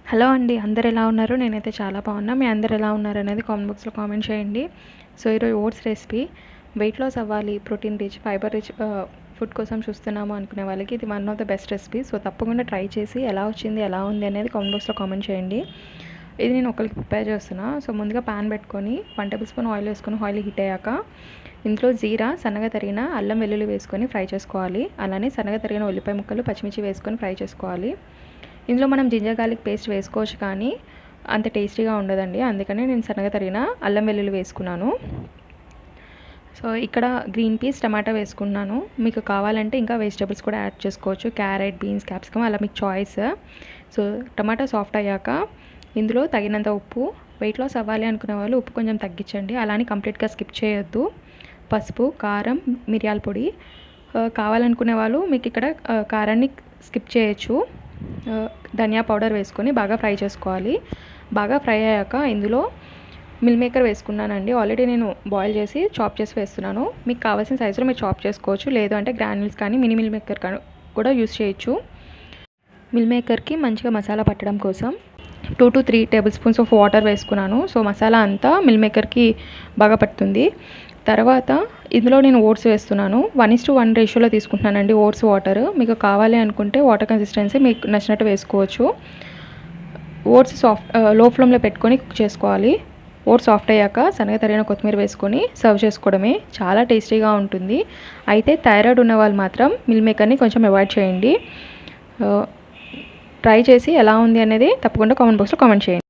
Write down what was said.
Hello అండి, అందరు ఎలా ఉన్నారు? నేనైతే చాలా బాగున్నా. మీ అందరు ఎలా ఉన్నారు అనేది కామెంట్ బాక్స్లో కామెంట్ చేయండి. సో ఈరోజు ఓట్స్ రెసిపీ. వెయిట్ లాస్ అవ్వాలి, protein rich, fibre rich food కోసం చూస్తున్నాము అనుకునే వాళ్ళకి ఇది one of the best recipe. So తప్పకుండా ట్రై చేసి ఎలా వచ్చింది, ఎలా ఉంది అనేది కామెంట్ బాక్స్లో కామెంట్ చేయండి. ఇది నేను ఒకరికి ప్రిపేర్ చేస్తున్నా. సో ముందుగా ప్యాన్ పెట్టుకొని 1 టేబుల్ స్పూన్ ఆయిల్ వేసుకొని ఆయిల్ హీట్ అయ్యాక ఇంట్లో జీరా, సన్నగా తరిగిన అల్లం వెల్లుల్లి వేసుకొని ఫ్రై చేసుకోవాలి. అలానే సన్నగా తరిగిన ఉల్లిపాయ ముక్కలు, పచ్చిమిర్చి వేసుకొని ఫ్రై చేసుకోవాలి. ఇందులో మనం జింజర్ గార్లిక్ పేస్ట్ వేసుకోవచ్చు, కానీ అంత టేస్టీగా ఉండదండి. అందుకని నేను సన్నగా తరిగిన అల్లం వెల్లుల్లి వేసుకున్నాను. సో ఇక్కడ గ్రీన్ పీస్, టమాటా వేసుకున్నాను. మీకు కావాలంటే ఇంకా వెజిటేబుల్స్ కూడా యాడ్ చేసుకోవచ్చు, క్యారెట్, బీన్స్, క్యాప్సికమ్, అలా మీకు చాయిస్. సో టమాటా సాఫ్ట్ అయ్యాక ఇందులో తగినంత ఉప్పు, వెయిట్ లాస్ అవ్వాలి అనుకునే వాళ్ళు ఉప్పు కొంచెం తగ్గించండి, అలానే కంప్లీట్గా స్కిప్ చేయొద్దు. పసుపు, కారం, మిరియాల పొడి కావాలనుకునే వాళ్ళు మీకు ఇక్కడ కారాన్ని స్కిప్ చేయొచ్చు. ధనియా పౌడర్ వేసుకొని బాగా ఫ్రై చేసుకోవాలి. బాగా ఫ్రై అయ్యాక ఇందులో మిల్ మేకర్ వేసుకున్నానండి. ఆల్రెడీ నేను బాయిల్ చేసి చాప్ చేసి వేస్తున్నాను. మీకు కావాల్సిన సైజులో మీరు చాప్ చేసుకోవచ్చు, లేదు అంటే గ్రాన్యూల్స్ కానీ మినీ మిల్ మేకర్ కూడా యూస్ చేయొచ్చు. మిల్ మేకర్కి మంచిగా మసాలా పట్టడం కోసం 2 to 3 table spoons of water వేసుకున్నాను. సో మసాలా అంతా మిల్ మేకర్కి బాగా పడుతుంది. తర్వాత ఇందులో నేను ఓట్స్ వేస్తున్నాను. 1:1 రేషియోలో తీసుకుంటున్నానండి ఓట్స్ వాటర్. మీకు కావాలి అనుకుంటే వాటర్ కన్సిస్టెన్సీ మీకు నచ్చినట్టు వేసుకోవచ్చు. ఓట్స్ లో ఫ్లేమ్లో పెట్టుకొని కుక్ చేసుకోవాలి. ఓట్స్ సాఫ్ట్ అయ్యాక సన్నగా తరిగిన కొత్తిమీర వేసుకొని సర్వ్ చేసుకోవడమే. చాలా టేస్టీగా ఉంటుంది. అయితే థైరాయిడ్ ఉన్న వాళ్ళు మాత్రం మిల్ మేకర్ని కొంచెం అవాయిడ్ చేయండి. ట్రై చేసి ఎలా ఉంది అనేది తప్పకుండా కామెంట్ బాక్స్లో కామెంట్ చేయండి.